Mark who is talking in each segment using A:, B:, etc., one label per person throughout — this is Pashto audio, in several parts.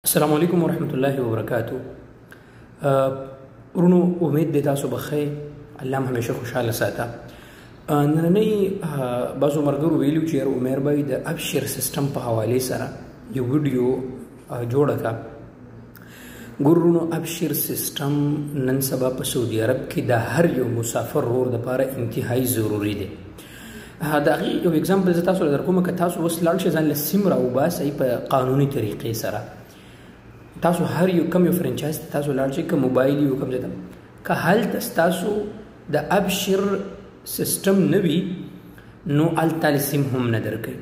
A: السلام علیکم ورحمۃ اللہ وبرکاتہ ورونو امید دی تاسو بخیر الله همیشه خوشاله ساته نننۍ بعضو ملګرو ویلو چې یاره عمر بھائی د ابشر سیسټم په حوالې سره یو ویډیو جوړه کړه. ګورونو ابشر سیسټم نن سبا په سعودي عرب کې د هر یو مسافر رور دپاره انتهایی ضروري دی. د هغې یو اګزامپل زه تاسو له درکوم که تاسو اوس لاړ شئ ځان له سیم راوباسئ په قانوني طریقې سره. تاسو هر یو کم یو فرنچایز ته تاسو لاړ شئ که موبایل یو کم ځای ته که هلته ستاسو د ابشر سیسټم نه وي نو هلته سیم هم نه درکوي.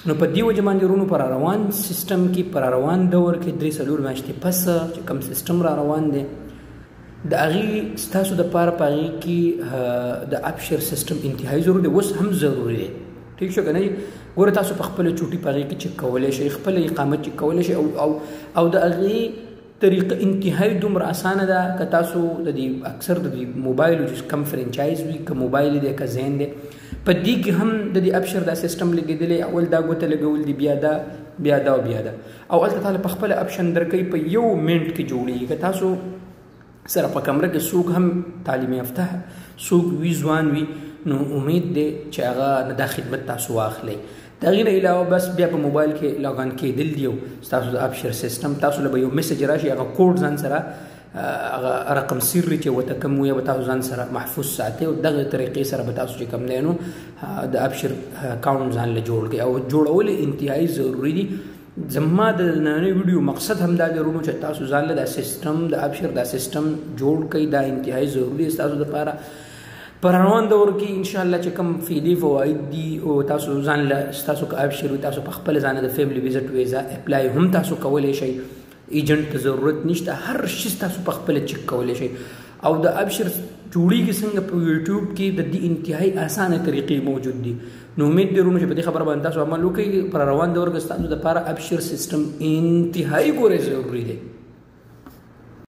A: نو په دې وجه باندې ورونو په راروان سیسټم کې په راروان دور کې 3-4 میاشتې پس چې کوم سیسټم را روان دی د هغې ستاسو دپاره په هغې کې د ابشر سیسټم انتهایی ضروري دی، اوس هم ضروري دی. ٹھیک شو که نه ګوره تاسو په خپله چوټي په هغې کې چک کولی شئ، خپله اقامت چک کولی شئ او د هغې طریقه انتهایی دومره اسانه ده که تاسو د دې اکثر د دې موبایلو چې کم فرنچایز وي که موبایل دی که زین دی په دې کې هم د دې ابشر دا سیسټم لګېدلی، اول دا ګوته لګول دي بیا دا بیا دا او بیا دا او هلته تاله په خپله اپشن درکوي په یو منټ کې جوړېږي. که تاسو سره په کمره کې څوک هم تعلیم یافته څوک وي ځوان وي نو امید دی چې هغه دا خدمت تاسو واخلئ. د هغې نه علاوه بس بیا په موبایل کې لاګان کېدل دي او ستاسو د ابشر سیسټم تاسو له به یو میسج راشي هغه کوډ ځان سره هغه رقم سري چې ورته کوم وي به تاسو ځان سره محفوظ ساتئ او دغه طریقې سره به تاسو چې کوم دی نو د ابشر اکاونټ ځان له جوړ کړئ او جوړول انتهایی ضروري دي. زما د نننۍ ویډیو مقصد هم دا دی ورونو چې تاسو ځان له دا سیسټم د ابشر دا سیسټم جوړ کړئ، دا انتهایی ضروري دی ستاسو دپاره. په روان دور کې انشاءالله چې کوم فعلي فواید دي او تاسو ځان له ستاسو که ابشر وي تاسو په خپله ځانه د فیملی ویزټ ویزا اپلای هم تاسو کولی شئ، ایجنټ ته ضرورت نشته، هر شي تاسو په خپله چک کولی شئ. او د ابشر جوړېږي څنګه په یوټیوب کې د دې انتهایی اسانه طریقې موجود دي. نو امید دی ورونو چې په دې خبره باندې تاسو عمل وکړئ. په روان دور کې ستاسو دپاره ابشر سیسټم انتهایی ګورې ضروري دی.